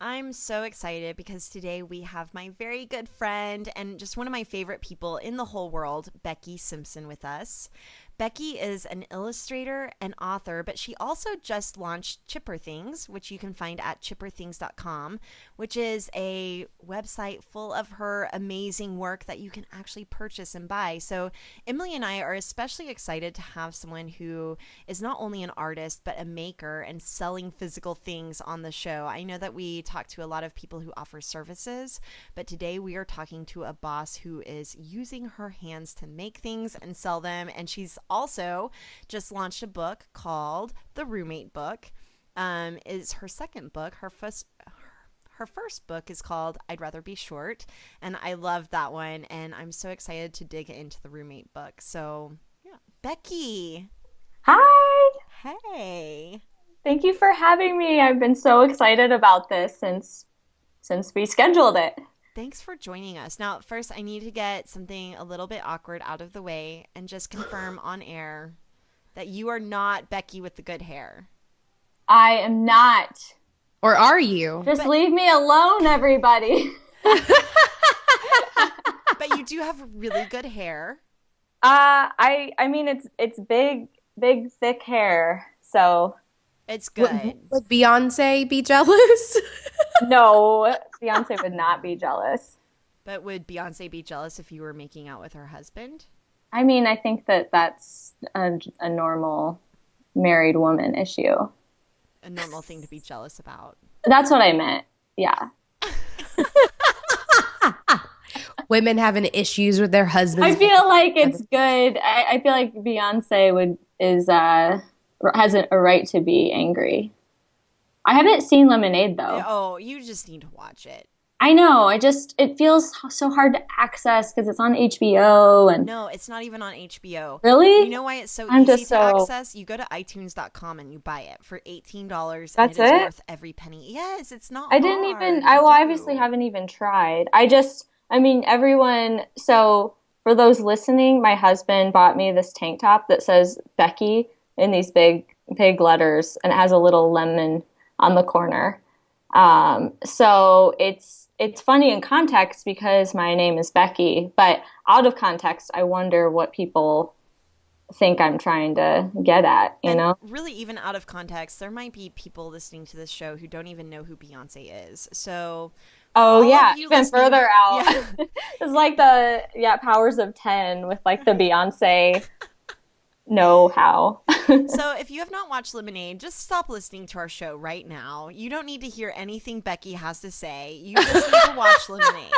I'm so excited because today we have my very good friend and just one of my favorite people in the whole world, Becky Simpson, with us. Becky is an illustrator and author, but she also just launched Chipper Things, which you can find at chipperthings.com, which is a website full of her amazing work that you can actually purchase and buy. So, Emily and I are especially excited to have someone who is not only an artist, but a maker and selling physical things on the show. I know that we talk to a lot of people who offer services, but today we are talking to a boss who is using her hands to make things and sell them. And she's also just launched a book called The Roommate Book. Is her second book. Her first book is called I'd Rather Be Short, and I love that one, and I'm so excited to dig into the Roommate Book. So, yeah. Becky, Hi, hey. thank you for having me. I've been so excited about this since we scheduled it. Thanks for joining us. Now, first, I need to get something a little bit awkward out of the way and just confirm on air that you are not Becky with the good hair. I am not. Or are you? Just But leave me alone, everybody. but you do have really good hair. I mean it's big thick hair. So It's Would, good. would Beyonce be jealous? no, Beyonce would not be jealous. But would Beyonce be jealous if you were making out with her husband? I mean, I think that that's a normal married woman issue. A normal thing to be jealous about. That's what I meant. Yeah. Women having issues with their I husbands. feel like it's good. I feel like Beyonce would is has a right to be angry. I haven't seen Lemonade though. Oh, you just need to watch it. I know. It feels so hard to access because it's on HBO and No, it's not even on HBO. You really, know why it's so I'm easy just to so. access? You go to iTunes.com and you buy it for $18 and it That's is it. worth every penny. Yes, it's not I didn't even. hard I to well, obviously do. haven't even tried. I mean, everyone. So for those listening, my husband bought me this tank top that says Becky in these big letters, and it has a little lemon on the corner. So it's funny in context because my name is Becky, but out of context, I wonder what people think I'm trying to get at, you And know? really, even out of context, there might be people listening to this show who don't even know who Beyonce is. So, for Oh all of yeah, you even listening, further out. yeah. It's like the powers of 10 with like the Beyonce know how. So, if you have not watched Lemonade, just stop listening to our show right now. You don't need to hear anything Becky has to say. You just need to watch Lemonade.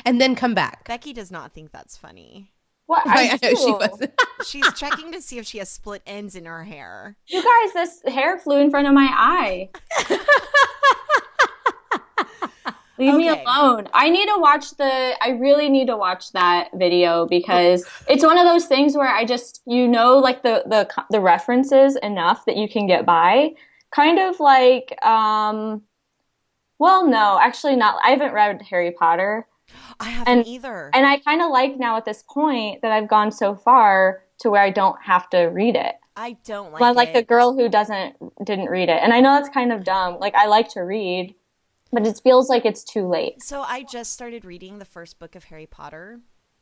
And then come back. Becky does not think that's funny. What I Right, I know she do. wasn't. She's checking to see if she has split ends in her hair. You guys, this hair flew in front of my eye. Leave me Okay. alone. I really need to watch that video because it's one of those things where I just, like the references enough that you can get by. Kind of like, well, no, actually not. I haven't read Harry Potter. I haven't And either. and I kind of like now at this point that I've gone so far to where I don't have to read it. I don't Well, like like the it. girl who didn't read it. And I know that's kind of dumb. Like I like to read, but it feels like it's too late. So I just started reading the first book of Harry Potter.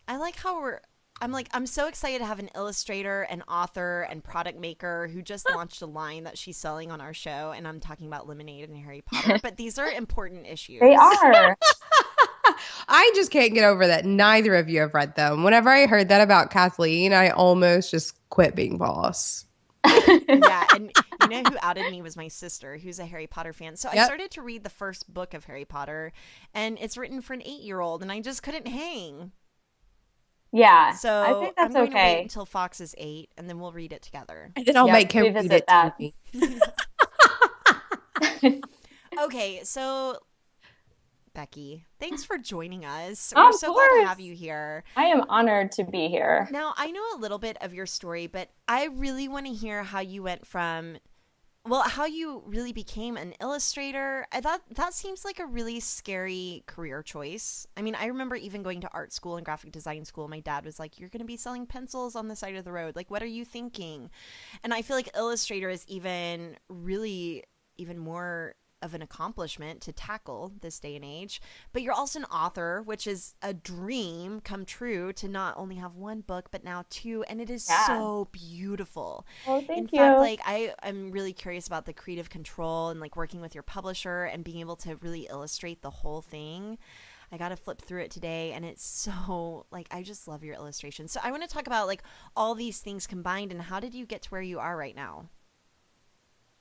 I like how I'm so excited to have an illustrator, an author, and product maker who just launched a line that she's selling on our show, and I'm talking about Lemonade and Harry Potter. But these are important They issues. are. I just can't get over that neither of you have read them. Whenever I heard that about Kathleen, I almost just quit being boss. Yeah, and you know who outed me was my sister, who's a Harry Potter fan. So I Yep. started to read the first book of Harry Potter, and it's written for an 8-year-old, and I just couldn't hang. Yeah, I So think I'm that's going to wait okay. until Fox is 8, and then we'll read it together. And then I'll Yep, make him read revisit it to that. me. Okay, so Becky, thanks for joining us. We're Of so glad to have course. you here. I am honored to be here. Now, I know a little bit of your story, but I really want to hear how you went from, well, how you really became an illustrator. That seems like a really scary career choice. I mean, I remember even going to art school and graphic design school. My dad was like, "You're going to be selling pencils on the side of the road. Like, what are you thinking?" And I feel like illustrator is even really even more of an accomplishment to tackle this day and age. But you're also an author, which is a dream come true, to not only have one book, but now two. And it is Yeah. so beautiful. Oh, In thank fact, you. like I'm really curious about the creative control and like working with your publisher and being able to really illustrate the whole thing. I got to flip through it today and it's so like I just love your illustrations. So I want to talk about like all these things combined and how did you get to where you are right now?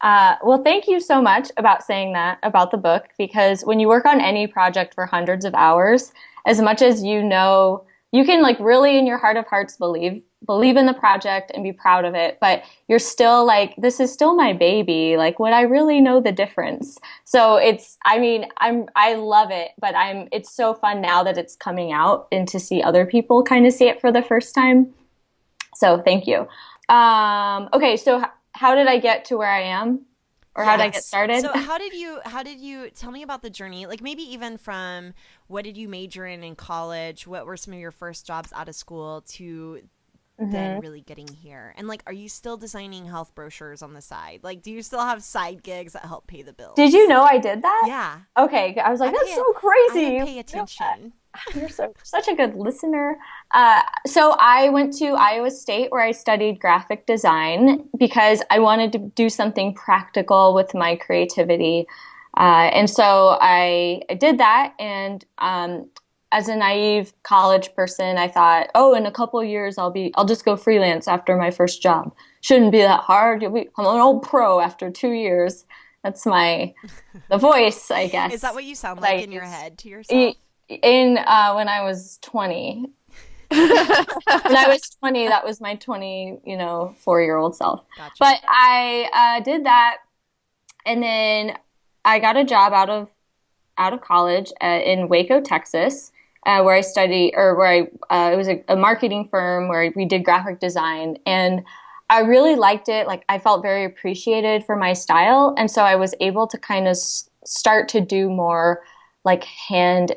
Well, thank you so much about saying that about the book, because when you work on any project for hundreds of hours, as much as you know, you can like really in your heart of hearts believe in the project and be proud of it, but you're still like, this is still my baby. Like, would I really know the difference? So it's, I mean, I love it, but it's so fun now that it's coming out and to see other people kind of see it for the first time. So thank you. Okay, so how did I get to where I am? Or how did I get Yes. started? So how did you tell me about the journey? Like maybe even from what did you major in college? What were some of your first jobs out of school to then really getting here? And like are you still designing health brochures on the side? Like do you still have side gigs that help pay the bills? Did you know I did that? Yeah. Okay, I was like, I that's pay, so crazy. I You pay know that. attention. You're such a good listener. So I went to Iowa State where I studied graphic design because I wanted to do something practical with my creativity. And so I did that. And as a naive college person, I thought, oh, in a couple of years, I'll just go freelance after my first job. Shouldn't be that hard. I'm an old pro after 2 years. That's the voice, I guess. Is that what you sound that I like in your use. head to yourself? When I was 20. When I was 20, that was my 4-year-old self. Gotcha. But I did that, and then I got a job out of college in Waco, Texas, where I studied, or where it was a marketing firm where we did graphic design, and I really liked it. Like I felt very appreciated for my style, and so I was able to kind of start to do more like hand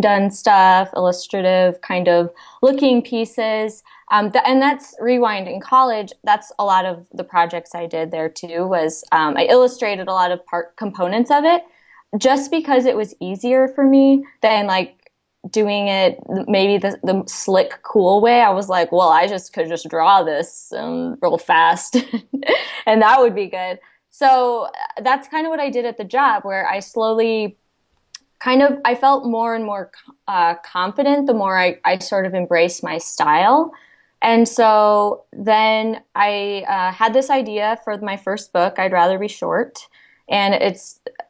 done stuff, illustrative kind of looking pieces. And that's Rewind in college. That's a lot of the projects I did there too, was I illustrated a lot of part components of it just because it was easier for me than like doing it maybe the slick, cool way. I was like, well, I could just draw this real fast and that would be good. So that's kind of what I did at the job, where I slowly I felt more and more confident the more I sort of embraced my style. And so then I had this idea for my first book, I'd Rather Be Short. And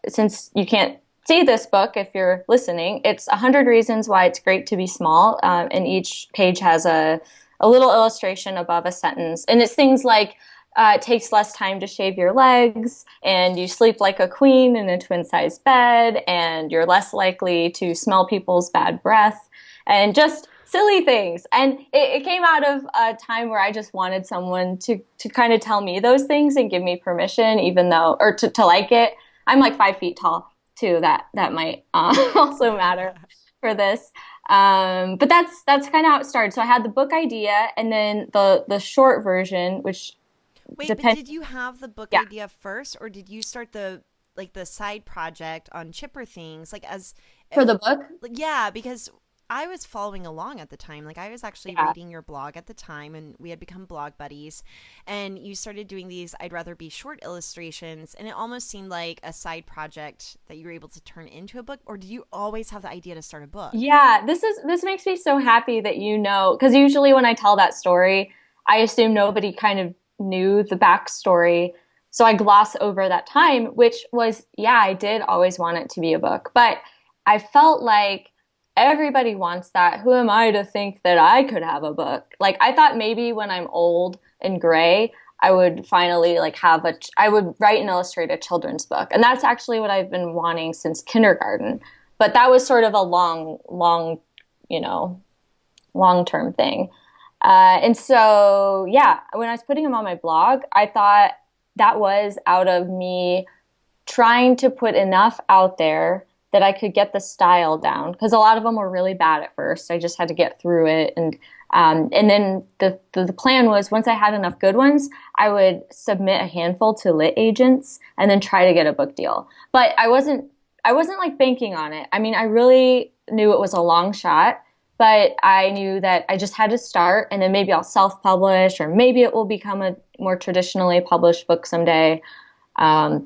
since you can't see this book if you're listening, it's 100 Reasons Why It's Great to Be Small. And each page has a little illustration above a sentence. And it's things like, it takes less time to shave your legs, and you sleep like a queen in a twin-size bed, and you're less likely to smell people's bad breath, and just silly things. And it came out of a time where I just wanted someone to kind of tell me those things and give me permission, even though, or to like it. I'm like 5 feet tall too. That might also matter for this. But that's kind of how it started. So I had the book idea, and then the short version, which Wait, but did you have the book idea first, or did you start the side project on Chipper Things for the book? Yeah, because I was following along at the time. Like I was actually reading your blog at the time, and we had become blog buddies. And you started doing these I'd Rather Be Short illustrations, and it almost seemed like a side project that you were able to turn into a book. Or did you always have the idea to start a book? Yeah, this makes me so happy that because usually when I tell that story, I assume nobody kind of knew the backstory. So I gloss over that time, which was, I did always want it to be a book. But I felt like everybody wants that. Who am I to think that I could have a book? Like I thought maybe when I'm old and gray, I would finally I would write and illustrate a children's book. And that's actually what I've been wanting since kindergarten. But that was sort of a long-term thing. And so, when I was putting them on my blog, I thought that was out of me trying to put enough out there that I could get the style down because a lot of them were really bad at first. I just had to get through it, and then the plan was once I had enough good ones, I would submit a handful to lit agents and then try to get a book deal. But I wasn't like banking on it. I mean, I really knew it was a long shot, but I knew that I just had to start and then maybe I'll self-publish or maybe it will become a more traditionally published book someday. But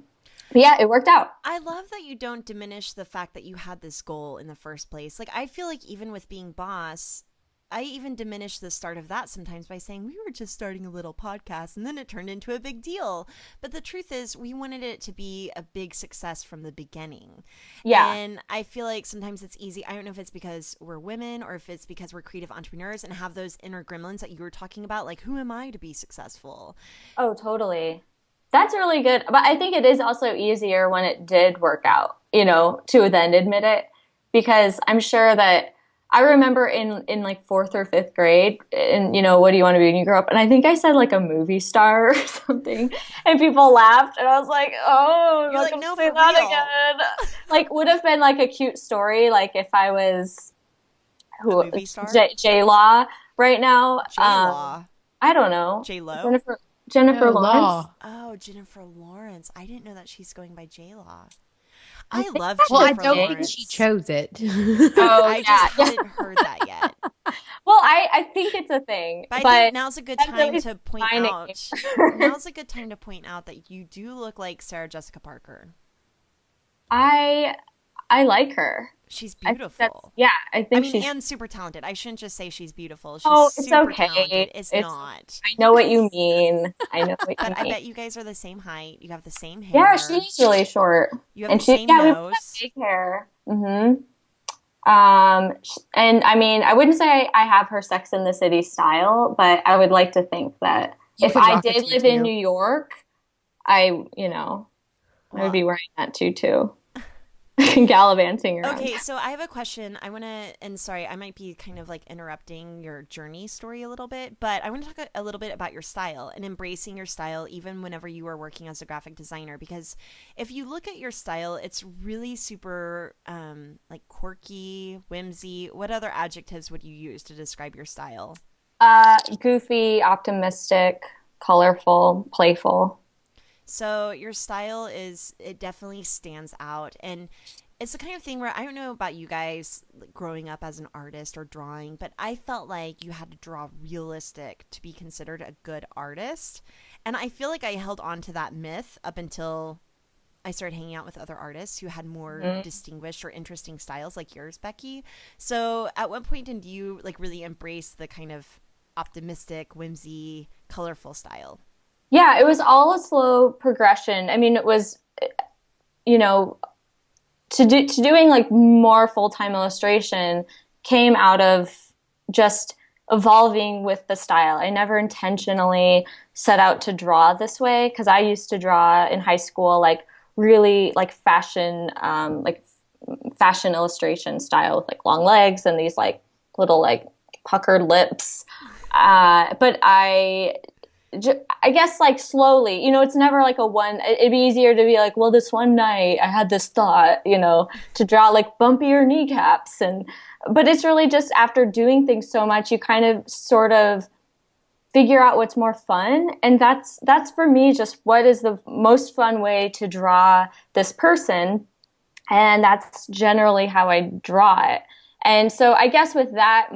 yeah, it worked out. I love that you don't diminish the fact that you had this goal in the first place. Like, I feel like even with being boss, I even diminish the start of that sometimes by saying we were just starting a little podcast and then it turned into a big deal. But the truth is, we wanted it to be a big success from the beginning. Yeah. And I feel like sometimes it's easy. I don't know if it's because we're women or if it's because we're creative entrepreneurs and have those inner gremlins that you were talking about. Like, who am I to be successful? Oh, totally. That's really good. But I think it is also easier when it did work out, to then admit it. Because I'm sure that I remember in like fourth or fifth grade, and what do you want to be when you grow up? And I think I said like a movie star or something, and people laughed, and I was like, oh, You're I'm like, not no, gonna say for that real. again. Like, would have been like a cute story, like if I was A movie star? J Law right now. J-Law. I don't know. J-Lo? Jennifer No, Lawrence. Law. Oh, Jennifer Lawrence. I didn't know that she's going by J-Law. I I think love that's Well, I Jennifer don't Lawrence. think she chose it. Oh, I yeah. just haven't heard that yet. Well, I think it's a thing, But I but think now's a good that's at time least to point finding out. it. Now's a good time to point out that you do look like Sarah Jessica Parker. I like her. She's I think beautiful. I I think mean, she's. and super talented. I shouldn't just say she's beautiful. She's Oh, it's super okay. talented. It's It's. not. I know what you mean. I know what you But I mean. bet you guys are the same height. You have the same Yeah, hair. she's really short, You have and the she. same Yeah, we both have nose. big hair. And I mean, I wouldn't say I have her Sex in the City style, but I would like to think that You if could I rock a did live in tutu. New York, I would be wearing that tutu, gallivanting around. Okay, so I have a question. I want to, and sorry, I might be kind of like interrupting your journey story a little bit, but I want to talk a little bit about your style and embracing your style even whenever you were working as a graphic designer. Because if you look at your style, it's really super like quirky, whimsy. What other adjectives would you use to describe your style? Goofy, optimistic, colorful, playful. So your style it definitely stands out. And it's the kind of thing where I don't know about you guys like, growing up as an artist or drawing, but I felt like you had to draw realistic to be considered a good artist. And I feel like I held on to that myth up until I started hanging out with other artists who had more distinguished or interesting styles like yours, Becky. So at what point did you like really embrace the kind of optimistic, whimsy, colorful style? Yeah, it was all a slow progression. I mean, it was, you know, to doing like more full-time illustration came out of just evolving with the style. I never intentionally set out to draw this way because I used to draw in high school like really like fashion illustration style with like long legs and these like little like puckered lips. But I guess like slowly, it's never like a one, it'd be easier to be like, well, this one night I had this thought, to draw like bumpier kneecaps but it's really just after doing things so much, you kind of sort of figure out what's more fun. And that's for me, just what is the most fun way to draw this person. And that's generally how I draw it. And so I guess with that,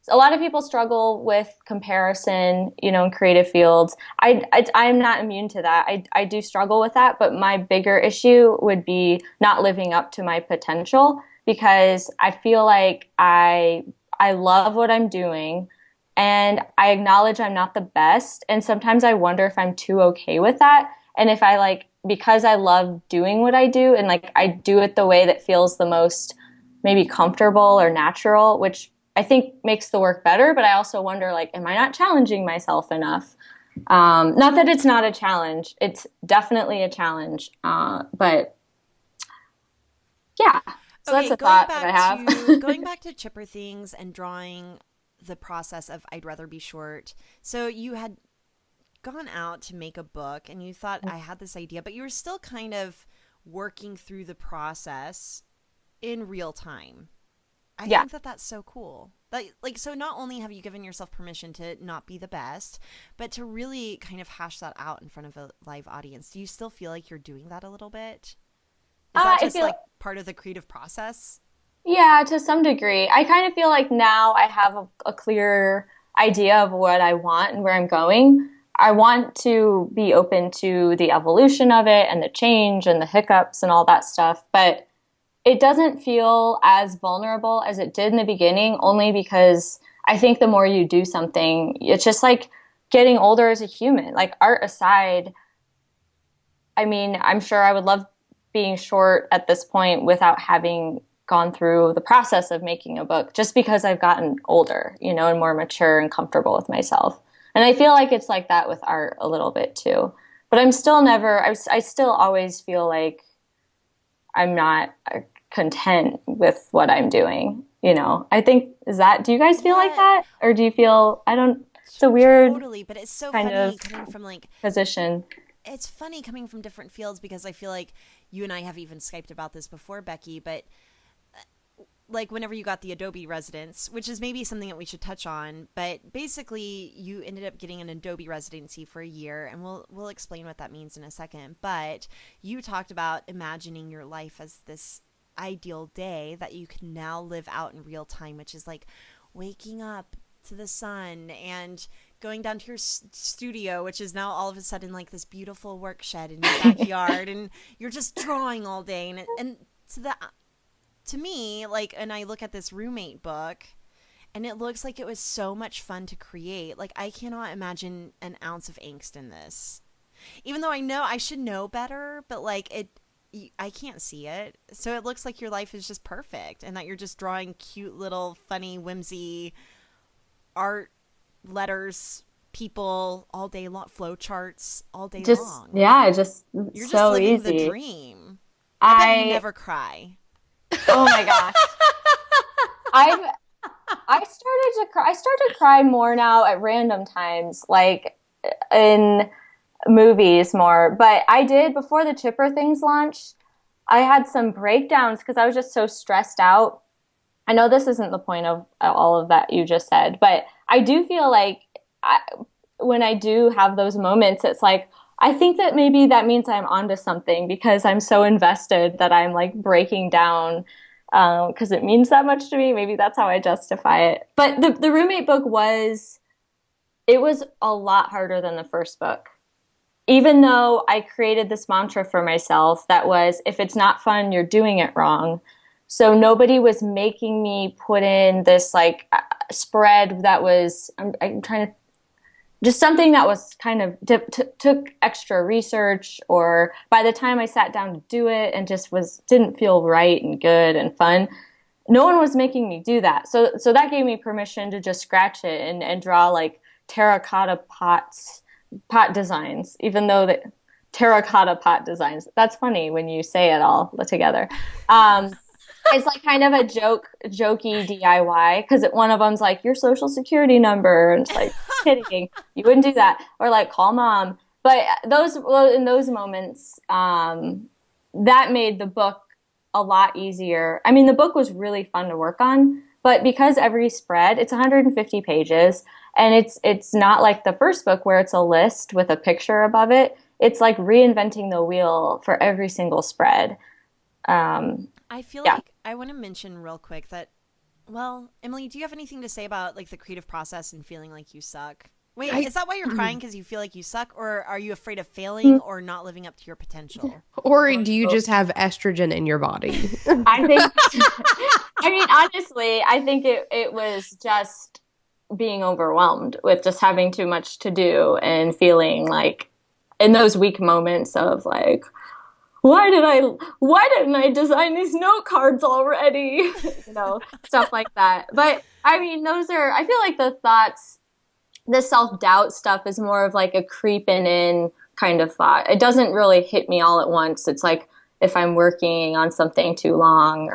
a lot of people struggle with comparison, in creative fields. I'm not immune to that. I do struggle with that, but my bigger issue would be not living up to my potential because I feel like I love what I'm doing and I acknowledge I'm not the best. And sometimes I wonder if I'm too okay with that. And if I because I love doing what I do and I do it the way that feels the most maybe comfortable or natural, which I think makes the work better, but I also wonder, am I not challenging myself enough? Not that it's not a challenge. It's definitely a challenge. But yeah, so Okay, that's a thought that I have. going back to Chipper Things and drawing the process of I'd Rather Be Short. So you had gone out to make a book and you thought I had this idea, but you were still kind of working through the process in real time. I Yeah. think that that's so cool. Like, so not only have you given yourself permission to not be the best, but to really kind of hash that out in front of a live audience. Do you still feel like you're doing that a little bit? Is that I just feel like part of the creative process? Yeah, to some degree. I kind of feel like now I have a clear idea of what I want and where I'm going. I want to be open to the evolution of it and the change and the hiccups and all that stuff, but it doesn't feel as vulnerable as it did in the beginning, only because I think the more you do something, it's just like getting older as a human. Like, art aside, I mean, I'm sure I would love being short at this point without having gone through the process of making a book, just because I've gotten older, and more mature and comfortable with myself. And I feel like it's like that with art a little bit too. But I'm still never, I still always feel like I'm not content with what I'm doing. I think, do you guys feel like that? Or do you feel, it's a weird Totally, but it's so kind funny of coming from like position. it's funny coming from different fields, because I feel like you and I have even Skyped about this before, Becky, but like whenever you got the Adobe residence, which is maybe something that we should touch on, but basically you ended up getting an Adobe residency for a year, and we'll explain what that means in a second. But you talked about imagining your life as this ideal day that you can now live out in real time, which is like waking up to the sun and going down to your studio, which is now all of a sudden like this beautiful work shed in your backyard, and you're just drawing all day. And to me, like, and I look at this roommate book, and it looks like it was so much fun to create. Like, I cannot imagine an ounce of angst in this, even though I know I should know better, but like I can't see it. So it looks like your life is just perfect, and that you're just drawing cute little funny whimsy art, letters, people all day long, flow charts all day long. You're You're so just living easy. the dream. I bet you never cry. Oh my gosh. I start to cry more now at random times, like in movies more. But I did, before the Chipper Things launched, I had some breakdowns because I was just so stressed out. I know this isn't the point of all of that you just said, but I do feel like when I do have those moments, it's like, I think that maybe that means I'm onto something, because I'm so invested that I'm like breaking down, because it means that much to me. Maybe that's how I justify it. But the roommate book was a lot harder than the first book. Even though I created this mantra for myself that was, if it's not fun, you're doing it wrong. So nobody was making me put in this like spread that was, I'm trying to, just something that was kind of took extra research, or by the time I sat down to do it and just didn't feel right and good and fun, no one was making me do that. So that gave me permission to just scratch it and draw like terracotta pot designs, even though the terracotta pot designs, that's funny when you say it all together. It's like kind of a jokey DIY, because one of them's like, your social security number, and it's like, just kidding, you wouldn't do that, or like, call mom. But in those moments, that made the book a lot easier. I mean, the book was really fun to work on, but because every spread, it's 150 pages, and it's not like the first book where it's a list with a picture above it. It's like reinventing the wheel for every single spread. I feel like I want to mention real quick that, well, Emily, do you have anything to say about like the creative process and feeling like you suck? Wait, is that why you're crying, because you feel like you suck, or are you afraid of failing or not living up to your potential? Or do you just have estrogen in your body? I think, I mean, honestly, I think it was just being overwhelmed with just having too much to do and feeling like in those weak moments of like, why didn't I design these note cards already? Stuff like that. But I mean, I feel like the thoughts, the self-doubt stuff is more of like a creeping in kind of thought. It doesn't really hit me all at once. It's like if I'm working on something too long,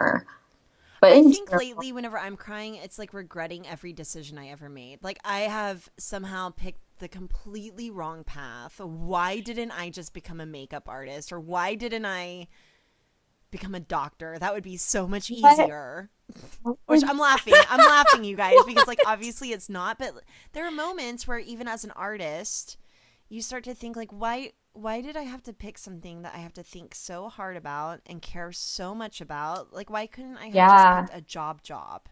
but I think lately whenever I'm crying, it's like regretting every decision I ever made. Like, I have somehow picked the completely wrong path. Why didn't I just become a makeup artist? Or why didn't I become a doctor. That would be so much But- easier. Which I'm laughing. I'm laughing, you guys, because like obviously it's not, but there are moments where even as an artist, you start to think like why did I have to pick something that I have to think so hard about and care so much about? Like why couldn't I have Yeah. just picked a job?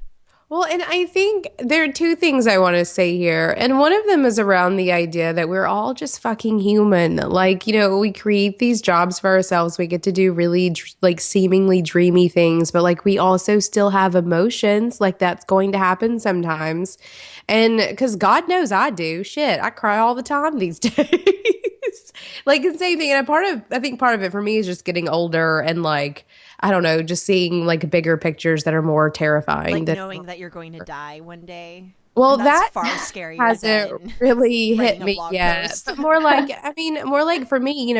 Well, and I think there are two things I want to say here. And one of them is around the idea that we're all just fucking human. Like, we create these jobs for ourselves. We get to do really like seemingly dreamy things, but like we also still have emotions. Like that's going to happen sometimes. And because God knows I do. Shit, I cry all the time these days. Like the same thing. And I think part of it for me is just getting older and like, I don't know, just seeing like bigger pictures that are more terrifying. Like than, knowing that you're going to die one day. well, And that's that far scarier hasn't than really hit writing a me blog yet. post. But more like, more like for me,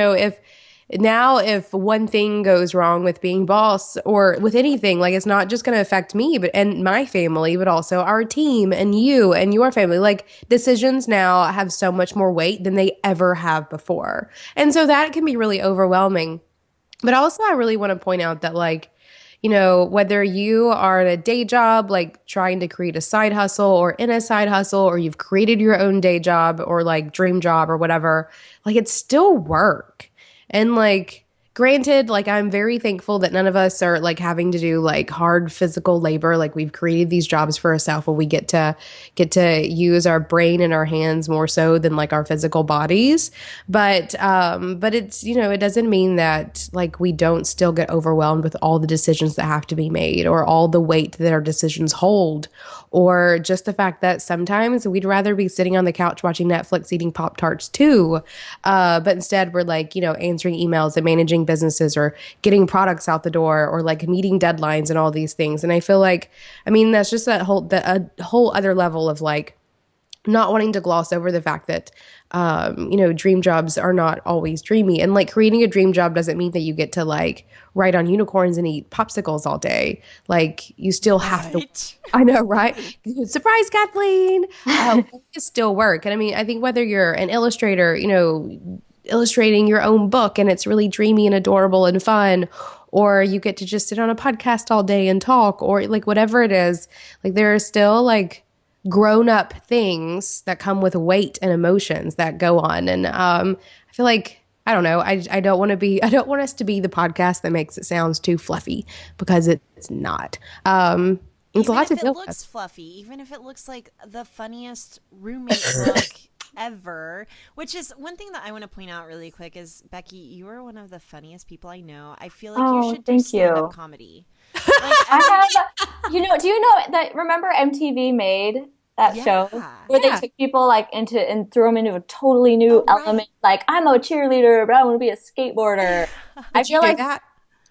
if one thing goes wrong with being boss or with anything, like it's not just going to affect me, and my family, but also our team and you and your family. Like decisions now have so much more weight than they ever have before. And so that can be really overwhelming. But also, I really want to point out that, like, whether you are at a day job, like trying to create a side hustle or in a side hustle, or you've created your own day job or like dream job or whatever, like it's still work. And like, granted, like I'm very thankful that none of us are like having to do like hard physical labor. Like we've created these jobs for ourselves where we get to use our brain and our hands more so than like our physical bodies. But it's, it doesn't mean that like we don't still get overwhelmed with all the decisions that have to be made or all the weight that our decisions hold, or just the fact that sometimes we'd rather be sitting on the couch watching Netflix eating Pop-Tarts too. But instead we're like, answering emails and managing businesses or getting products out the door or like meeting deadlines and all these things. And I feel like, that's just a whole other level of like not wanting to gloss over the fact that, dream jobs are not always dreamy. And like creating a dream job doesn't mean that you get to like ride on unicorns and eat popsicles all day. Like you still have to. Right. I know, right? Surprise, Kathleen. It still work. And I think whether you're an illustrator, illustrating your own book and it's really dreamy and adorable and fun, or you get to just sit on a podcast all day and talk, or like whatever it is, like there are still like grown up things that come with weight and emotions that go on. And I feel like, I don't know, I don't want us to be the podcast that makes it sounds too fluffy, because it's not. It's a lot to Even if deal it looks with. fluffy, even if it looks like the funniest roommate book ever, which is one thing that I want to point out really quick is, Becky, you are one of the funniest people I know. I feel like you should do thank stand-up you. comedy. I have, do you know that, remember MTV made that show where Yeah. they took people like into and threw them into a totally new Oh, right. element? Like, I'm a cheerleader, but I want to be a skateboarder. I Did you feel do like that?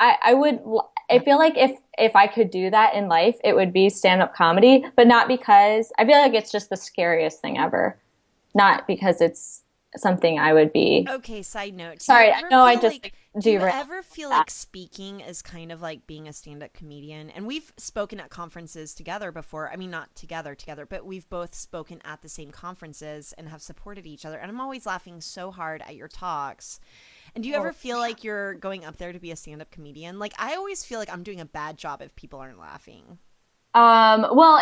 I would, I feel like if I could do that in life, it would be stand-up comedy, but not because, I feel like it's just the scariest thing ever. Not because it's something I would be. Okay, side note. Do Sorry, you I ever know I feel just like, do you derailed ever feel that. like speaking is kind of like being a stand-up comedian? And we've spoken at conferences together before. I mean, not together, but we've both spoken at the same conferences and have supported each other. And I'm always laughing so hard at your talks. And do you ever feel like you're going up there to be a stand-up comedian? Like, I always feel like I'm doing a bad job if people aren't laughing. Well,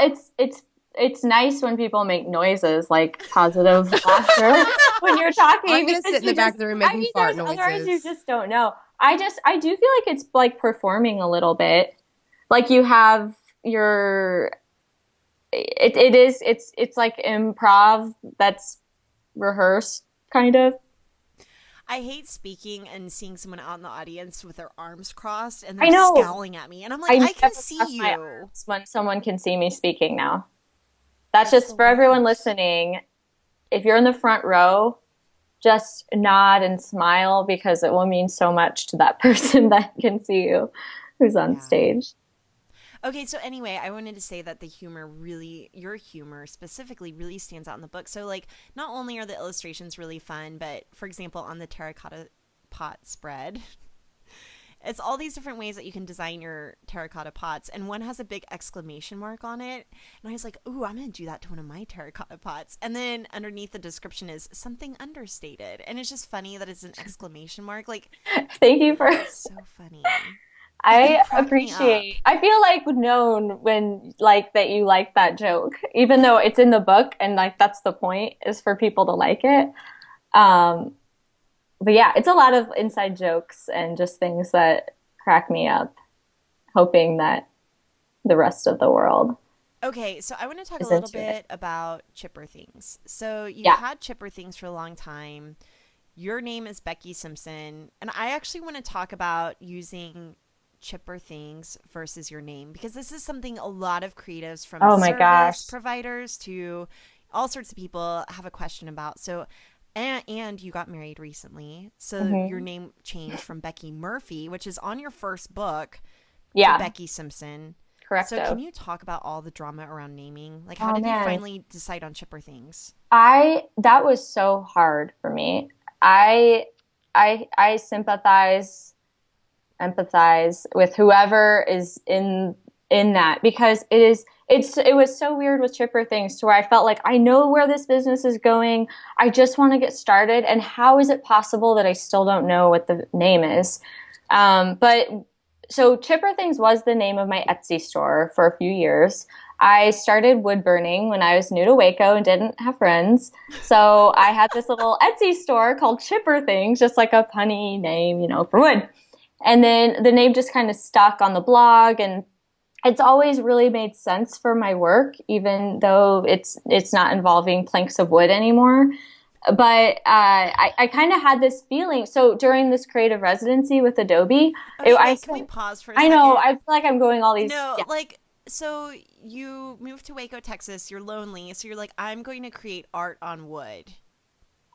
it's nice when people make noises like positive laughter when you're talking. I'm gonna because sit in the you back just- of the room making fart there's- Otherwise, you noises. just don't know. I do feel like it's like performing a little bit. Like you have your, it's like improv that's rehearsed, kind of. I hate speaking and seeing someone out in the audience with their arms crossed and I they're know. scowling at me. And I'm like, I can never see cross my you. arms when someone can see me speaking now. That's That's just the for everyone worst. listening. If you're in the front row, just nod and smile because it will mean so much to that person that can see you who's on Yeah. stage. Okay, so anyway, I wanted to say that your humor specifically really stands out in the book. So, like, not only are the illustrations really fun, but for example, on the terracotta pot spread, it's all these different ways that you can design your terracotta pots. And one has a big exclamation mark on it. And I was like, ooh, I'm going to do that to one of my terracotta pots. And then underneath the description is something understated. And it's just funny that it's an exclamation mark. Like, Thank you for so funny. I crack me up. appreciate. I feel like known when like that you like that joke, even though it's in the book and like that's the point is for people to like it. Um, but yeah, it's a lot of inside jokes and just things that crack me up, hoping that the rest of the world Okay, so I want to talk a is little into it. bit about Chipper Things. So you've Yeah. had Chipper Things for a long time. Your name is Becky Simpson, and I actually want to talk about using Chipper Things versus your name because this is something a lot of creatives from Oh my service gosh. providers to all sorts of people have a question about. So and you got married recently. So your Hmm. name changed from Becky Murphy, which is on your first book, to Yeah, Becky Simpson. So can correcto. you talk about all the drama around naming? Like how Oh did you man. finally decide on Chipper Things? I that was so hard for me. I I sympathize, empathize with whoever is in that because it was so weird with Chipper Things to where I felt like I know where this business is going. I just want to get started, and how is it possible that I still don't know what the name is? But so Chipper Things was the name of my Etsy store for a few years. I started wood burning when I was new to Waco and didn't have friends. So I had this little Etsy store called Chipper Things, just like a punny name, for wood. And then the name just kind of stuck on the blog, and it's always really made sense for my work, even though it's not involving planks of wood anymore. But I kind of had this feeling. So during this creative residency with Adobe, Okay, I wait, can we spent. pause for a I know. second? I feel like I'm going all these. No, Yeah. like so you moved to Waco, Texas, you're lonely, so you're like I'm going to create art on wood.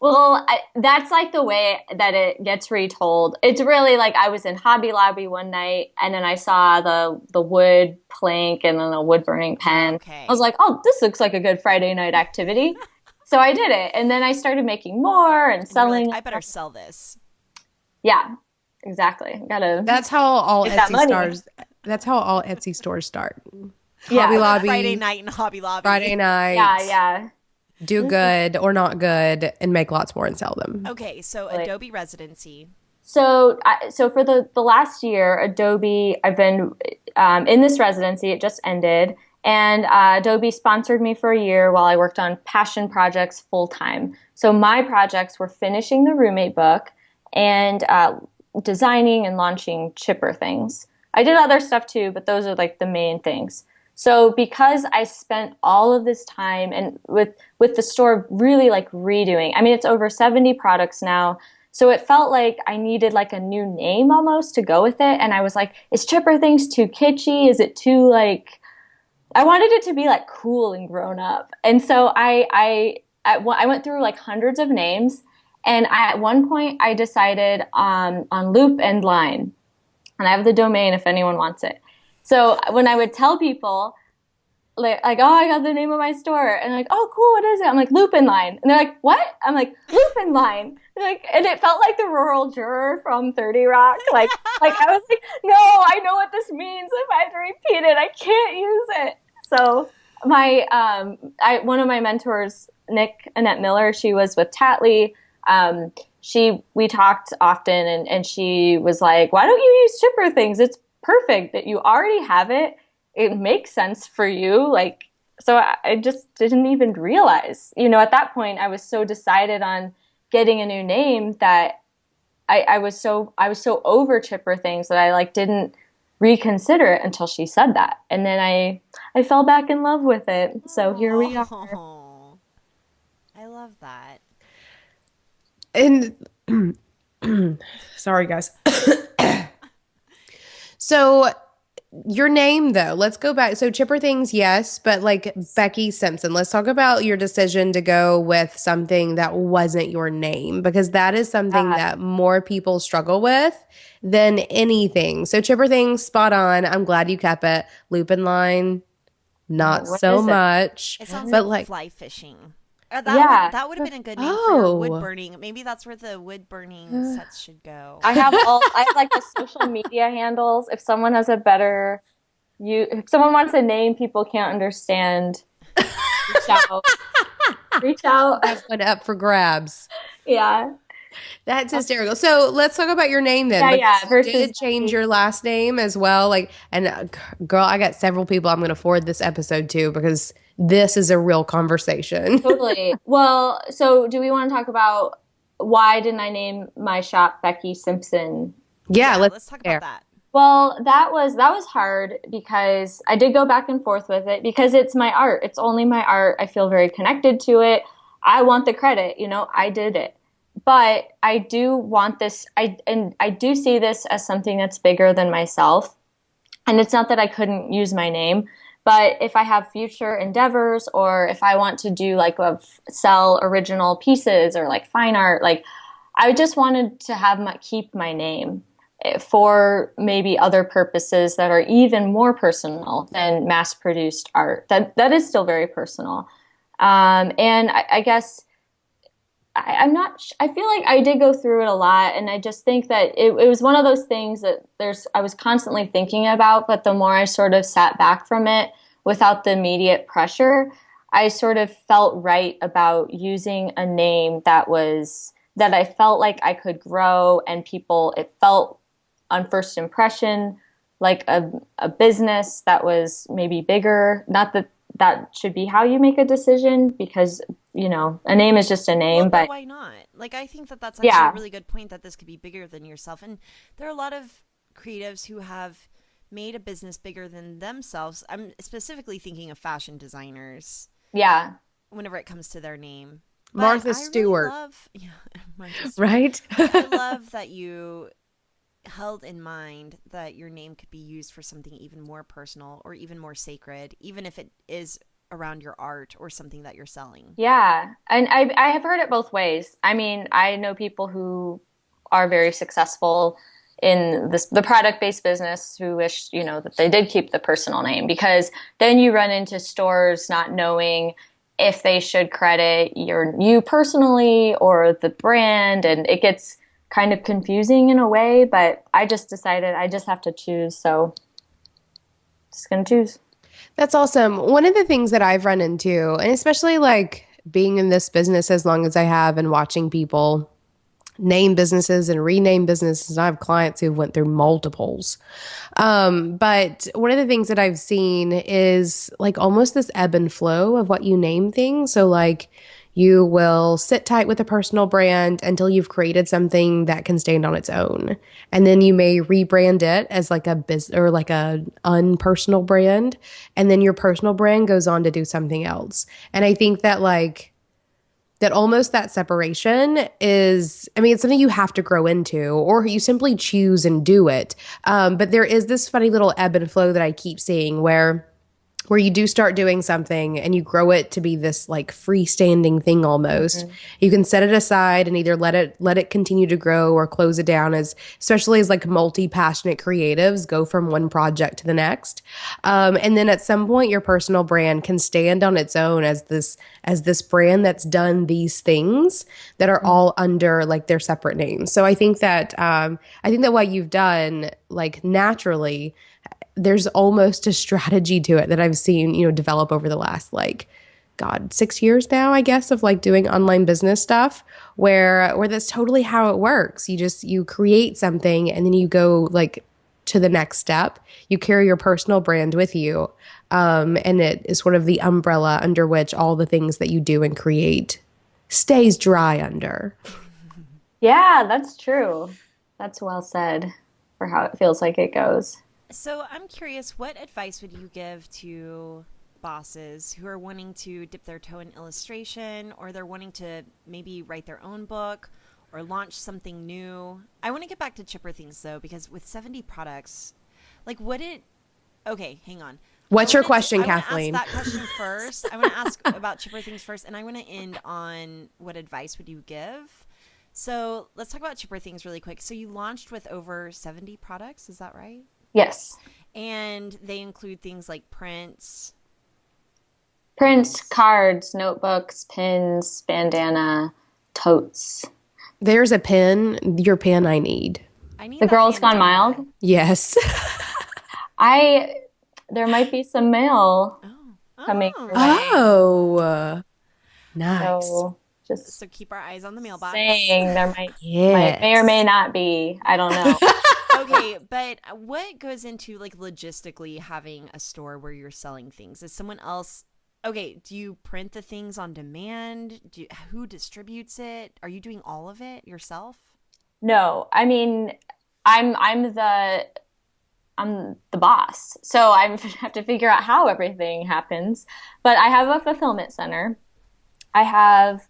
Well, that's like the way that it gets retold. It's really like I was in Hobby Lobby one night, and then I saw the wood plank and then a wood burning pen. I was Okay. like, oh, this looks like a good Friday night activity. So I did it, and then I started making more and And you were like selling. I better sell this. Yeah, exactly. Gotta That's how all get that Etsy money. stores. That's how all Etsy stores start. Hobby Yeah, With a Friday Lobby, night in Hobby Friday Lobby. yeah, night, yeah. do This is good or not good, and make lots more and sell them. Okay, so really Adobe Residency. so for the last year, Adobe, I've been in this residency. It just ended, and Adobe sponsored me for a year while I worked on passion projects full time. So my projects were finishing the roommate book and designing and launching Chipper Things. I did other stuff too, but those are like the main things. So because I spent all of this time and with the store really like redoing. I mean, it's over 70 products now. So it felt like I needed like a new name almost to go with it. And I was like, is Chipper Things too kitschy? Is it too like I wanted it to be like cool and grown up. And so I went through like hundreds of names, and at one point I decided on Loop and Line, and I have the domain if anyone wants it. So when I would tell people like, oh, I got the name of my store, and like, oh, cool, what is it? I'm like Lupin Line, and they're like, what? I'm like Lupin Line, like, and it felt like the rural juror from 30 Rock, like I was like, no, I know what this means. If I have to repeat it, I can't use it. So my I one of my mentors, Nick Annette Miller, she was with Tatley. We talked often, and she was like, why don't you use Chipper Things? It's perfect that you already have it. It makes sense for you. Like, so I just didn't even realize, at that point I was so decided on getting a new name that I was so over Chipper Things that I like didn't reconsider it until she said that. And then I fell back in love with it. So here we are. Oh, I love that. And sorry, guys. So your name though, let's go back. So Chipper Things, yes, but like Becky Simpson, let's talk about your decision to go with something that wasn't your name because that is something Uh, that more people struggle with than anything. So Chipper Things, spot on. I'm glad you kept it. Lupin Line, not what so is it? much. It What sounds is But like like, fly fishing. Yeah. That would have been a good name for your wood oh, burning. Maybe that's where the wood burning sets should go. I have like the social media handles. If someone has a better if someone wants a name people can't understand, reach out. Reach out. have one up for grabs. Yeah. That's hysterical. So let's talk about your name then, Yeah, because yeah. you Versus did change Becky. your last name as well. Like, and girl, I got several people I'm going to forward this episode to because this is a real conversation. Totally. Well, so do we want to talk about why didn't I name my shop Becky Simpson? Yeah, Yeah, let's let's talk there. about that. Well, that was hard because I did go back and forth with it because it's my art. It's only my art. I feel very connected to it. I want the credit, I did it. But I do want this I do see this as something that's bigger than myself. And it's not that I couldn't use my name, but if I have future endeavors or if I want to do like sell original pieces or like fine art, like I just wanted to have keep my name for maybe other purposes that are even more personal than mass produced art. That is still very personal. And I guess I'm not. I feel like I did go through it a lot, and I just think that it was one of those things that I was constantly thinking about. But the more I sort of sat back from it without the immediate pressure, I sort of felt right about using a name that I felt like I could grow, and people. It felt on first impression like a business that was maybe bigger. Not that that should be how you make a decision because a name is just a Well, name, but but why not? Like, I think that that's actually a yeah, really good point that this could be bigger than yourself. And there are a lot of creatives who have made a business bigger than themselves. I'm specifically thinking of fashion designers yeah, whenever it comes to their name. But Martha I really Stewart, love, yeah, Martha Stewart. right? But I love that you held in mind that your name could be used for something even more personal or even more sacred, even if it is around your art or something that you're selling. yeah. And I have heard it both ways. I mean, I know people who are very successful in the product based business who wish, that they did keep the personal name because then you run into stores not knowing if they should credit you personally or the brand, and it gets kind of confusing in a way, but I just decided I just have to choose, so just gonna choose. That's awesome. One of the things that I've run into, and especially like being in this business as long as I have and watching people name businesses and rename businesses, I have clients who went through multiples. But one of the things that I've seen is like almost this ebb and flow of what you name things. So like you will sit tight with a personal brand until you've created something that can stand on its own. And then you may rebrand it as like a business or like a unpersonal brand. And then your personal brand goes on to do something else. And I think that like that almost that separation is, I mean, it's something you have to grow into or you simply choose and do it. But there is this funny little ebb and flow that I keep seeing where you do start doing something and you grow it to be this like freestanding thing almost. Mm-hmm. You can set it aside and either let it continue to grow or close it down as especially as like multi-passionate creatives go from one project to the next. And then at some point your personal brand can stand on its own as this brand that's done these things that are all under like their separate names. So I think that what you've done like naturally there's almost a strategy to it that I've seen, develop over the last like, God, 6 years now, I guess, of like doing online business stuff where that's totally how it works. You create something and then you go like to the next step. You carry your personal brand with you. And it is sort of the umbrella under which all the things that you do and create stays dry under. Yeah, that's true. That's well said for how it feels like it goes. So I'm curious, what advice would you give to bosses who are wanting to dip their toe in illustration or they're wanting to maybe write their own book or launch something new? I want to get back to Chipper Things though, because with 70 products, like okay, hang on. What's your question, I Kathleen? want to ask that question first. I want to ask about Chipper Things first, and I want to end on what advice would you give? So let's talk about Chipper Things really quick. So you launched with over 70 products, is that right? Yes. And they include things like prints. Prints, cards, notebooks, pins, bandana, totes. There's a pen, your pen I need. I need The that Girls Gone bandana. Mild. Yes. There might be some mail Oh. coming Oh. your way. Oh, nice. So Just So keep our eyes on the mailbox. saying there might Yes. may or may not be. I don't know. Okay, but what goes into like logistically having a store where you're selling things? Is someone else okay, do you print the things on demand? Who distributes it? Are you doing all of it yourself? No, I mean, I'm the boss, so I have to figure out how everything happens. But I have a fulfillment center. I have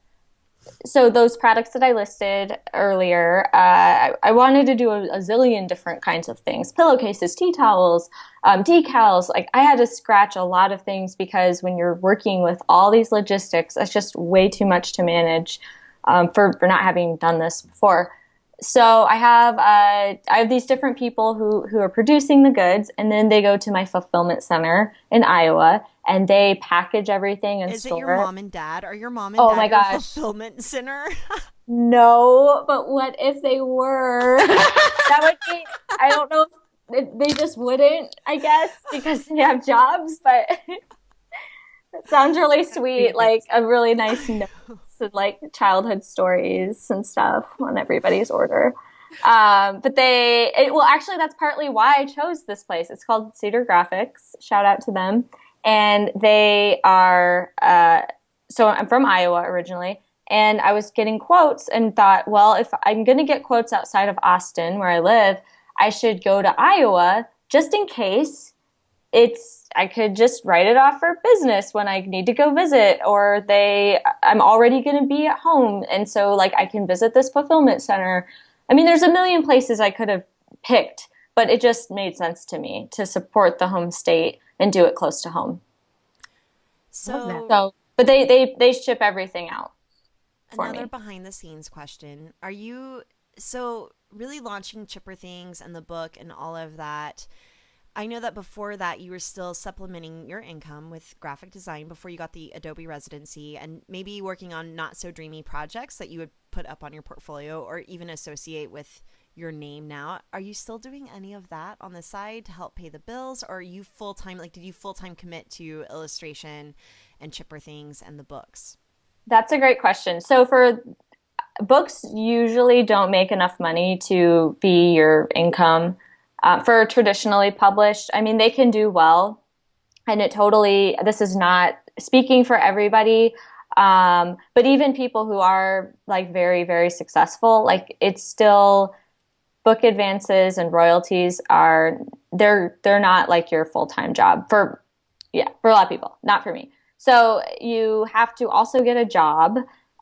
so those products that I listed earlier, I wanted to do a zillion different kinds of things: pillowcases, tea towels, decals. Like I had to scratch a lot of things because when you're working with all these logistics, that's just way too much to manage for not having done this before. So I have these different people who are producing the goods, and then they go to my fulfillment center in Iowa, and they package everything and Is it store your it. mom and dad? Are your mom and Oh dad my your gosh. fulfillment center? No, but what if they were? That would be, I don't know if they just wouldn't, I guess, because they have jobs, but it sounds really sweet, like a really nice note of like childhood stories and stuff on everybody's order. Well, actually, that's partly why I chose this place. It's called Cedar Graphics. Shout out to them. And they are, so I'm from Iowa originally. And I was getting quotes and thought, well, if I'm going to get quotes outside of Austin, where I live, I should go to Iowa just in case I could just write it off for business when I need to go visit, or I'm already going to be at home. And so like I can visit this fulfillment center. I mean, there's a million places I could have picked, but it just made sense to me to support the home state and do it close to home. But they ship everything out. Another behind the scenes question. Are you really launching Chipper Things and the book and all of that? I know that before that you were still supplementing your income with graphic design before you got the Adobe residency and maybe working on not so dreamy projects that you would put up on your portfolio or even associate with your name now. Are you still doing any of that on the side to help pay the bills, or are you full-time, like did you full-time commit to illustration and Chipper Things and the books? That's a great question. So for books usually don't make enough money to be your income. For traditionally published, I mean, they can do well. And this is not speaking for everybody, but even people who are like very, very successful, like it's still book advances and royalties they're not like your full-time job for a lot of people, not for me. So you have to also get a job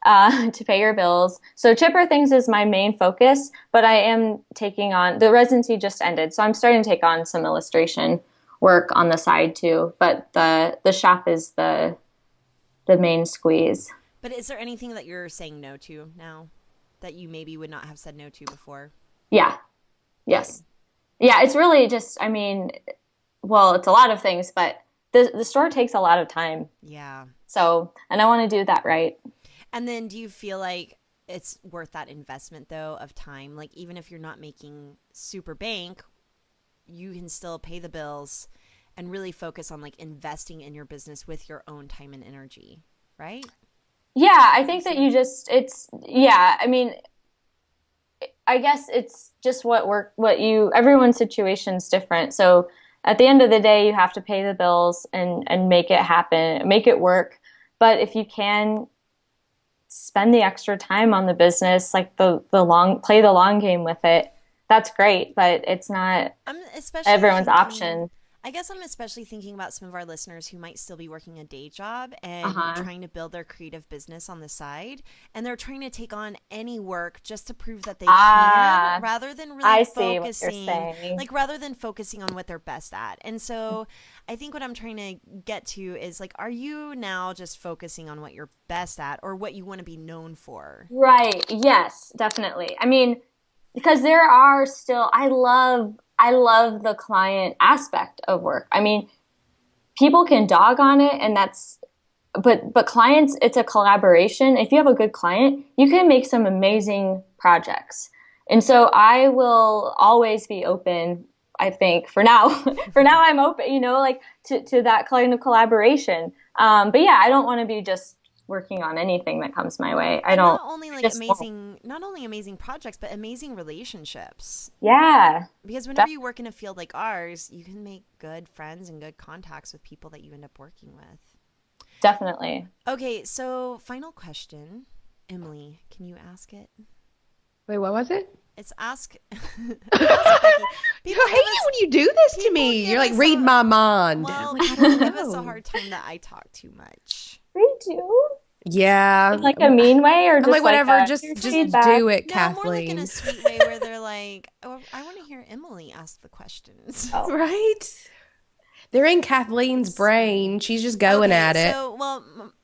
to pay your bills. So Chipper Things is my main focus, but I am taking on, the residency just ended, so I'm starting to take on some illustration work on the side too. But the shop is the main squeeze. But is there anything that you're saying no to now that you maybe would not have said no to before? Yeah. Yes. Yeah, it's really just, I mean, well, it's a lot of things, but the store takes a lot of time. Yeah. So, and I want to do that right. And then do you feel like it's worth that investment though of time? Like even if you're not making super bank, you can still pay the bills and really focus on like investing in your business with your own time and energy, right? Yeah, I think that I mean, I guess it's just everyone's situation's different. So at the end of the day, you have to pay the bills and make it happen, make it work. But if you can spend the extra time on the business, like play the long game with it, that's great. But it's not everyone's option. I guess I'm especially thinking about some of our listeners who might still be working a day job and trying to build their creative business on the side. And they're trying to take on any work just to prove that they can rather than really rather than focusing on what they're best at. And so I think what I'm trying to get to is like, are you now just focusing on what you're best at or what you want to be known for? Right. Yes, definitely. I mean, because there are still, I love the client aspect of work. I mean, people can dog on it but clients, it's a collaboration. If you have a good client, you can make some amazing projects. And so I will always be open, I think, for now. For now I'm open, like to that kind of collaboration. But yeah, I don't want to be just working on anything that comes my way. I And don't not only like just won't. amazing projects, but amazing relationships. Yeah, Because whenever def- you work in a field like ours, you can make good friends and good contacts with people that you end up working with. definitely. Okay, so final question. Emily, can you ask it? Wait, what was it? It's ask, ask I Becky. People hate give it us when you do this to people me. give You're like, us read a- my mind. well, I'm like, I people don't give us a know. hard time that I talk too much. Me too. Yeah. In like a mean way, or I'm just like, whatever, a, just here's just feedback. do it, No, more like in a Kathleen. sweet way where they're like, "Oh, I want to hear Emily ask the questions." Oh. Right? They're in Kathleen's brain. She's just going Okay, at it. so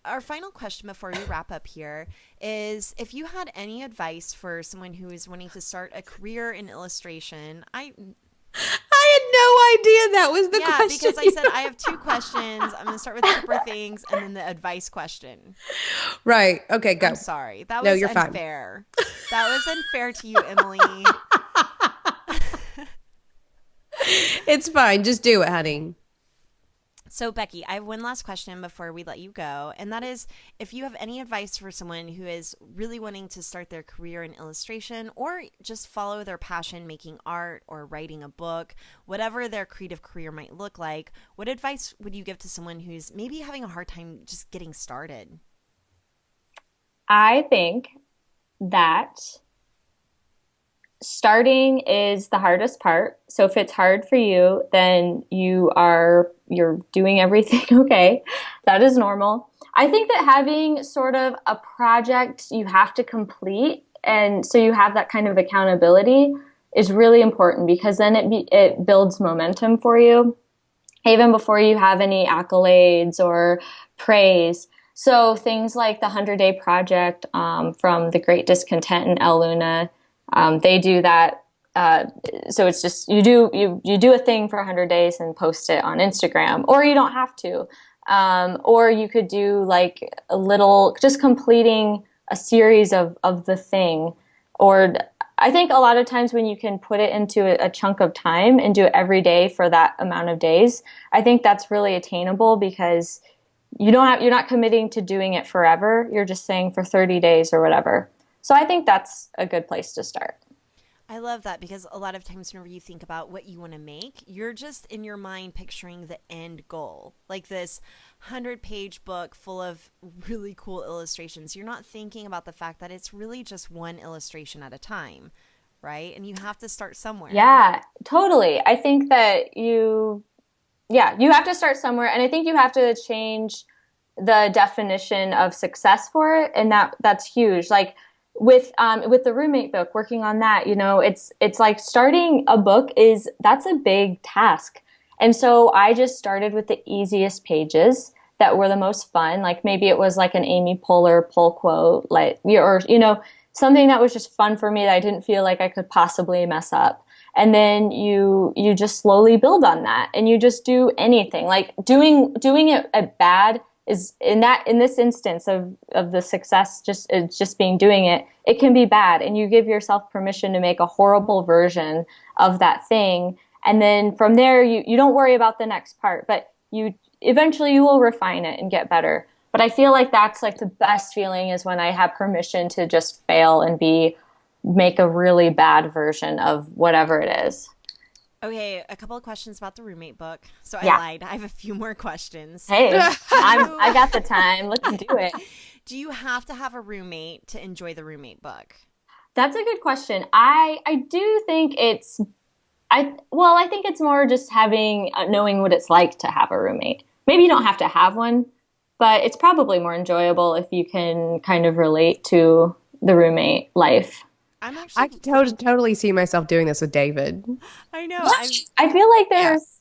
our final question before we wrap up here is if you had any advice for someone who is wanting to start a career in illustration. I had no idea that was the Yeah, question. because I said I have two questions. I'm gonna start with super things and then the advice question. Right. Okay, go. I'm sorry. That No, was you're fine. unfair. That was unfair to you, Emily. It's fine. Just do it, honey. So, Becky, I have one last question before we let you go, and that is if you have any advice for someone who is really wanting to start their career in illustration or just follow their passion making art or writing a book, whatever their creative career might look like, what advice would you give to someone who's maybe having a hard time just getting started? I think that starting is the hardest part. So if it's hard for you, then you're doing everything okay. That is normal. I think that having sort of a project you have to complete, and so you have that kind of accountability, is really important because then it builds momentum for you even before you have any accolades or praise. So things like the 100-Day Project from The Great Discontent and El Luna, they do that. So it's just you do a thing for 100 days and post it on Instagram, or you don't have to. Or you could do like a little, just completing a series of the thing. Or I think a lot of times when you can put it into a chunk of time and do it every day for that amount of days, I think that's really attainable because you're not committing to doing it forever. You're just saying for 30 days or whatever. So I think that's a good place to start. I love that because a lot of times whenever you think about what you want to make, you're just in your mind picturing the end goal, like this 100-page book full of really cool illustrations. You're not thinking about the fact that it's really just one illustration at a time, right? And you have to start somewhere. Yeah, totally. I think that you have to start somewhere, and I think you have to change the definition of success for it, and that's huge. Like with the roommate book, working on that, it's like starting a book that's a big task. And so I just started with the easiest pages that were the most fun. Like maybe it was like an Amy Poehler pull quote, like, or something that was just fun for me that I didn't feel like I could possibly mess up. And then you just slowly build on that, and you just do anything. Like doing it at bad is in this instance of the success, just being doing it, it can be bad, and you give yourself permission to make a horrible version of that thing. And then from there, you don't worry about the next part, but eventually you will refine it and get better. But I feel like that's like the best feeling is when I have permission to just fail and make a really bad version of whatever it is. Okay, a couple of questions about the roommate book. So I Yeah. lied. I have a few more questions. Hey, I got the time. Let's do it. Do you have to have a roommate to enjoy the roommate book? That's a good question. I do think I think it's more just having knowing what it's like to have a roommate. Maybe you don't have to have one, but it's probably more enjoyable if you can kind of relate to the roommate life. I'm I actually can totally see myself doing this with David. I know. I feel like there's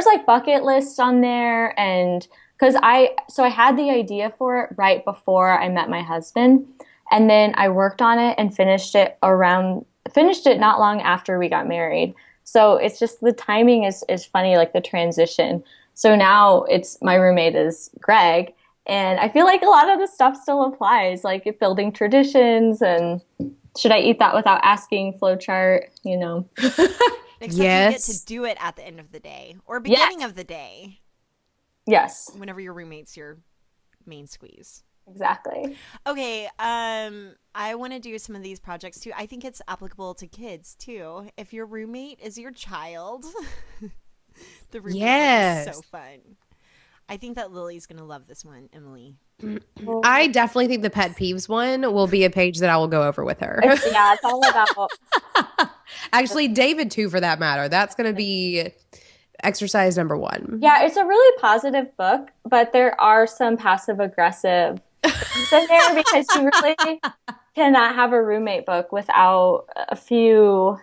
like bucket lists on there, and because I had the idea for it right before I met my husband, and then I worked on it and finished it not long after we got married. So it's just the timing is funny, like the transition. So now my roommate is Greg, and I feel like a lot of the stuff still applies, like building traditions and should I eat that without asking flowchart, Except Yes. you get to do it at the end of the day or beginning of the day Yes. whenever your roommate's your main squeeze. Exactly. Okay, I want to do some of these projects too. I think it's applicable to kids too. If your roommate is your child, the roommate book Yes. is so fun. I think that Lily's gonna love this one, Emily. I definitely think the pet peeves one will be a page that I will go over with her. It's all about. Actually, David too, for that matter. That's going to be exercise number 1. Yeah, it's a really positive book, but there are some passive aggressive things in there because you really cannot have a roommate book without a few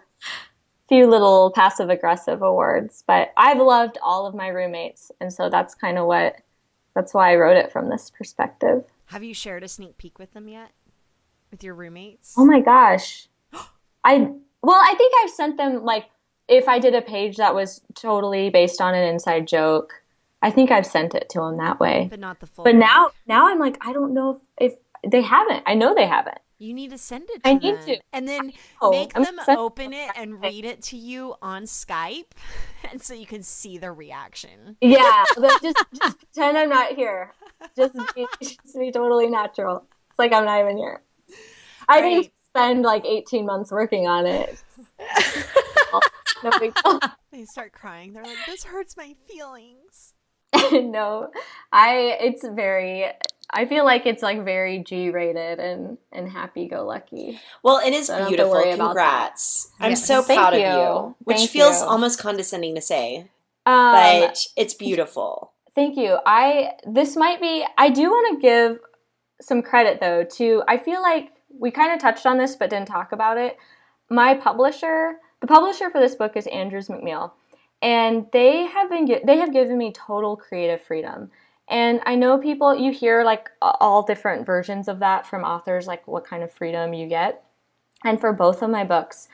little passive aggressive awards. But I've loved all of my roommates, and so that's why I wrote it from this perspective. Have you shared a sneak peek with them yet? With your roommates? Oh my gosh. I think I've sent them, like, if I did a page that was totally based on an inside joke, I think I've sent it to them that way. But not the full But book. now I'm like, I don't know if they haven't. I know they haven't. You need to send it to I them. need to. And then Oh, make I'm them gonna send open it and read it to you on Skype and so you can see their reaction. Yeah, but just pretend I'm not here. Just be totally natural. It's like I'm not even here. I didn't Right. spend like 18 months working on it. No big deal. They start crying. They're like, this hurts my feelings. No, I feel like it's like very G-rated and happy-go-lucky. Well, it is So I don't have to beautiful. worry about Congrats. I'm Yes. so Thank proud of you. you. Which Thank feels you. almost condescending to say, Um, but it's beautiful. Thank you. I do want to give some credit though to, I feel like we kind of touched on this but didn't talk about it. The publisher for this book is Andrews McMeel, and they have given me total creative freedom. And I know you hear like all different versions of that from authors, like what kind of freedom you get. And for both of my books,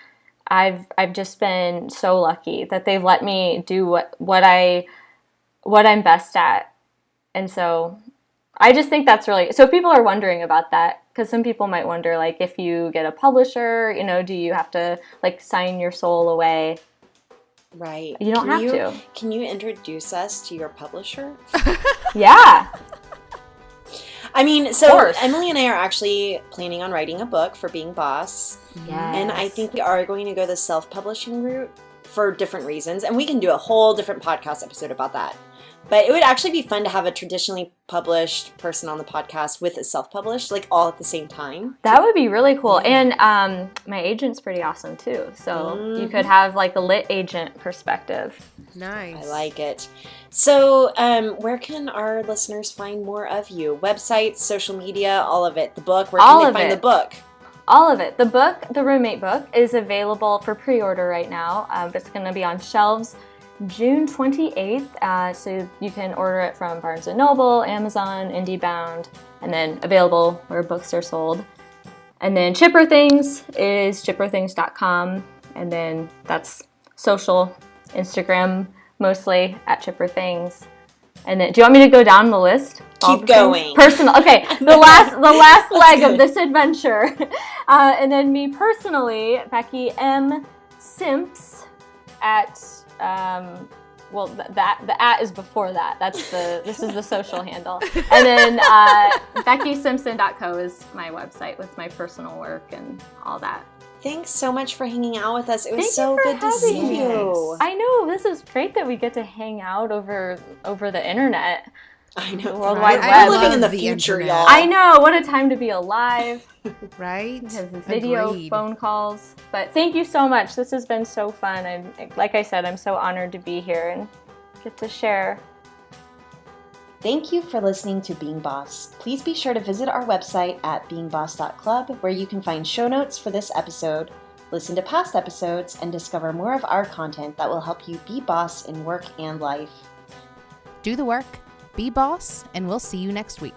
I've just been so lucky that they've let me do what I'm best at. And so I just think that's really, so if people are wondering about that, because some people might wonder, like, if you get a publisher, do you have to like sign your soul away? Right. You don't have to. Can you introduce us to your publisher? Yeah. I mean, Of so course. Emily and I are actually planning on writing a book for Being Boss. Yes. And I think we are going to go the self-publishing route for different reasons. And we can do a whole different podcast episode about that. But it would actually be fun to have a traditionally published person on the podcast with a self-published, like all at the same time. That would be really cool. And my agent's pretty awesome too. So you could have like a lit agent perspective. Nice. I like it. So where can our listeners find more of you? Websites, social media, all of it. The book, where All can of they find it. the book? All of it. The book, the roommate book, is available for pre-order right now. It's going to be on shelves June 28th. So you can order it from Barnes & Noble, Amazon, IndieBound, and then available where books are sold. And then Chipper Things is chipperthings.com. And then that's social, Instagram mostly at Chipper Things. And then, do you want me to go down the list? All Keep the things? going. Personal. Okay, the last leg good. of this adventure. And then me personally, Becky M. Simps at the at is before that. This is the social handle. And then BeckySimpson.co is my website with my personal work and all that. Thanks so much for hanging out with us. It was Thank so you for good to see having me. you. I know, this is great that we get to hang out over the internet. I know. The World Wide I We're Web. living in the love the future, internet. y'all. I know, what a time to be alive. Right? We have video, Agreed. phone calls. But thank you so much. This has been so fun. Like I said, I'm so honored to be here and get to share. Thank you for listening to Being Boss. Please be sure to visit our website at beingboss.club, where you can find show notes for this episode, listen to past episodes, and discover more of our content that will help you be boss in work and life. Do the work, be boss, and we'll see you next week.